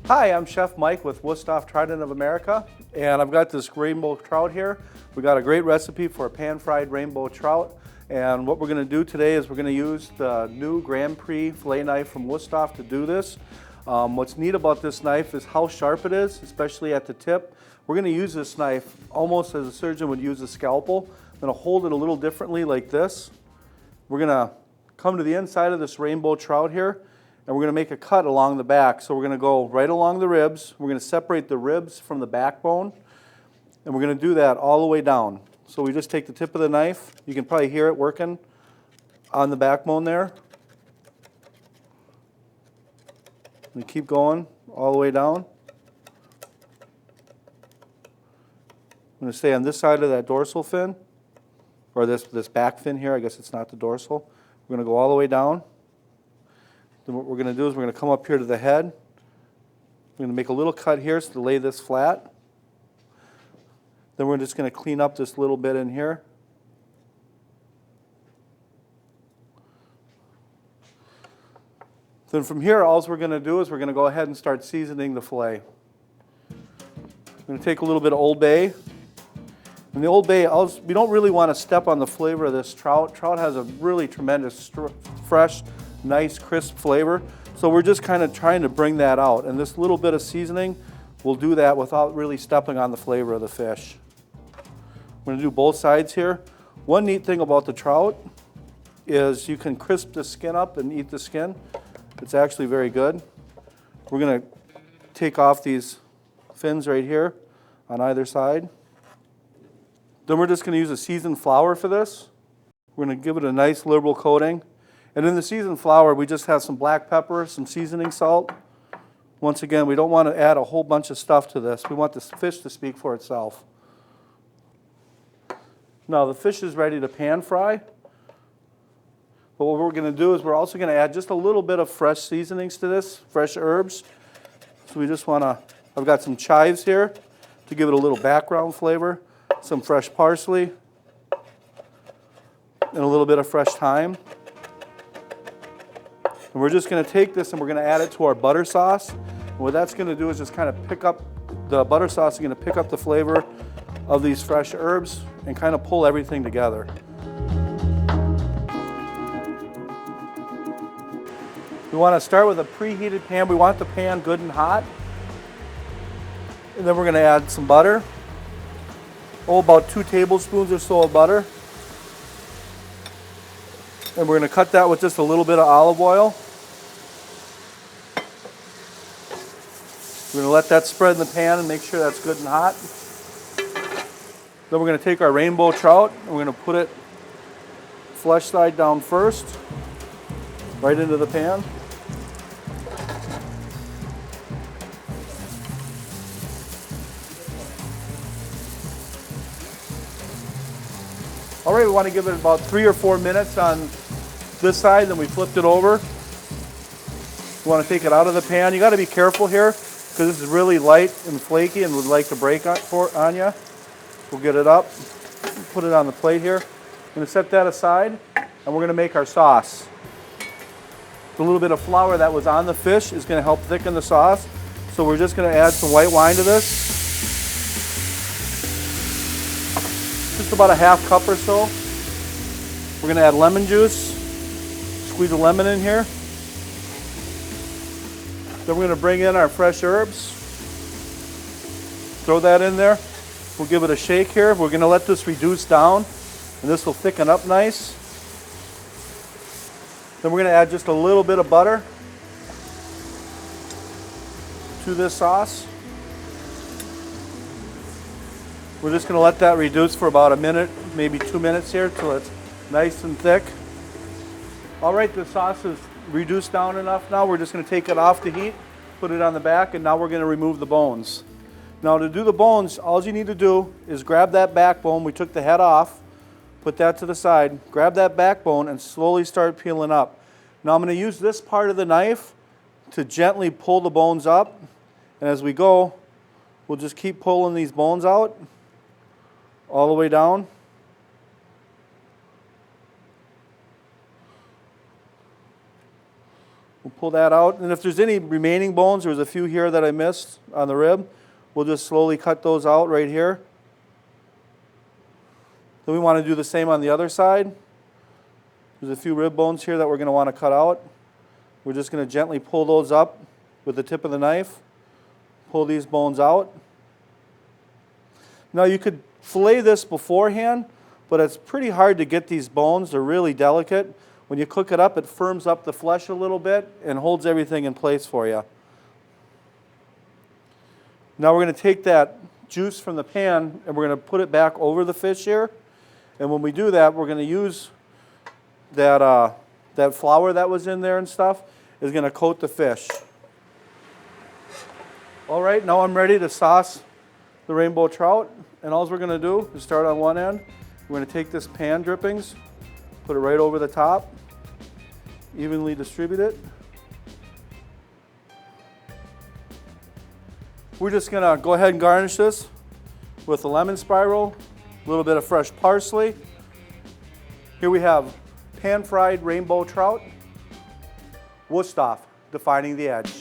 Hi, I'm Chef Mike with Wüsthof Trident of America, and I've got this rainbow trout here. We got a great recipe for a pan-fried rainbow trout, and what we're going to do today is we're going to use the new Grand Prix fillet knife from Wüsthof to do this. What's neat about this knife is how sharp it is, especially at the tip. We're going to use this knife almost as a surgeon would use a scalpel. I'm going to hold it a little differently like this. We're going to come to the inside of this rainbow trout here, and we're going to make a cut along the back. So we're going to go right along the ribs. We're going to separate the ribs from the backbone, and we're going to do that all the way down. So we just take the tip of the knife. You can probably hear it working on the backbone there. And keep going all the way down. I'm going to stay on this side of that dorsal fin, or this back fin here. I guess it's not the dorsal. We're going to go all the way down. Then what we're going to do is we're going to come up here to the head. We're going to make a little cut here to lay this flat. Then we're just going to clean up this little bit in here. Then from here, all we're going to do is we're going to go ahead and start seasoning the fillet. I'm going to take a little bit of Old Bay. And the Old Bay, we don't really want to step on the flavor of this trout. Trout has a really tremendous, fresh, nice, crisp flavor. So we're just kind of trying to bring that out. And this little bit of seasoning will do that without really stepping on the flavor of the fish. We're going to do both sides here. One neat thing about the trout is you can crisp the skin up and eat the skin. It's actually very good. We're going to take off these fins right here on either side. Then we're just going to use a seasoned flour for this. We're going to give it a nice liberal coating. And in the seasoned flour, we just have some black pepper, some seasoning salt. Once again, we don't want to add a whole bunch of stuff to this. We want the fish to speak for itself. Now the fish is ready to pan fry. But what we're going to do is we're also going to add just a little bit of fresh seasonings to this, fresh herbs. So we just want to, I've got some chives here to give it a little background flavor, some fresh parsley, and a little bit of fresh thyme. And we're just going to take this and we're going to add it to our butter sauce. And what that's going to do is just kind of pick up, the butter sauce is going to pick up the flavor of these fresh herbs and kind of pull everything together. We want to start with a preheated pan. We want the pan good and hot. And then we're going to add some butter. About 2 tablespoons or so of butter. And we're going to cut that with just a little bit of olive oil. We're going to let that spread in the pan and make sure that's good and hot. Then we're going to take our rainbow trout and we're going to put it flesh side down first, right into the pan. All right, we want to give it about 3 or 4 minutes on this side, then we flipped it over. We want to take it out of the pan. You got to be careful here because this is really light and flaky and would like to break on you. We'll get it up, put it on the plate here. I'm going to set that aside, and we're going to make our sauce. The little bit of flour that was on the fish is going to help thicken the sauce. So we're just going to add some white wine to this. Just about a ½ cup or so. We're going to add lemon juice. Squeeze a lemon in here. Then we're going to bring in our fresh herbs. Throw that in there. We'll give it a shake here. We're going to let this reduce down, and this will thicken up nice. Then we're going to add just a little bit of butter to this sauce. We're just going to let that reduce for about a minute, maybe 2 minutes here till it's nice and thick. All right, the sauce is reduced down enough now. We're just going to take it off the heat, put it on the back, and now we're going to remove the bones. Now to do the bones, all you need to do is grab that backbone. We took the head off, put that to the side, grab that backbone and slowly start peeling up. Now I'm going to use this part of the knife to gently pull the bones up. And as we go, we'll just keep pulling these bones out all the way down. We'll pull that out. And if there's any remaining bones, there's a few here that I missed on the rib, we'll just slowly cut those out right here. Then we want to do the same on the other side. There's a few rib bones here that we're going to want to cut out. We're just going to gently pull those up with the tip of the knife. Pull these bones out. Now you could fillet this beforehand, but it's pretty hard to get these bones. They're really delicate. When you cook it up, it firms up the flesh a little bit and holds everything in place for you. Now we're going to take that juice from the pan and we're going to put it back over the fish here. And when we do that, we're going to use that flour that was in there and stuff is going to coat the fish. All right, now I'm ready to sauce the rainbow trout. And all we're going to do is start on one end. We're going to take this pan drippings, put it right over the top, evenly distribute it. We're just going to go ahead and garnish this with a lemon spiral, a little bit of fresh parsley. Here we have pan-fried rainbow trout, Wüsthof, defining the edge.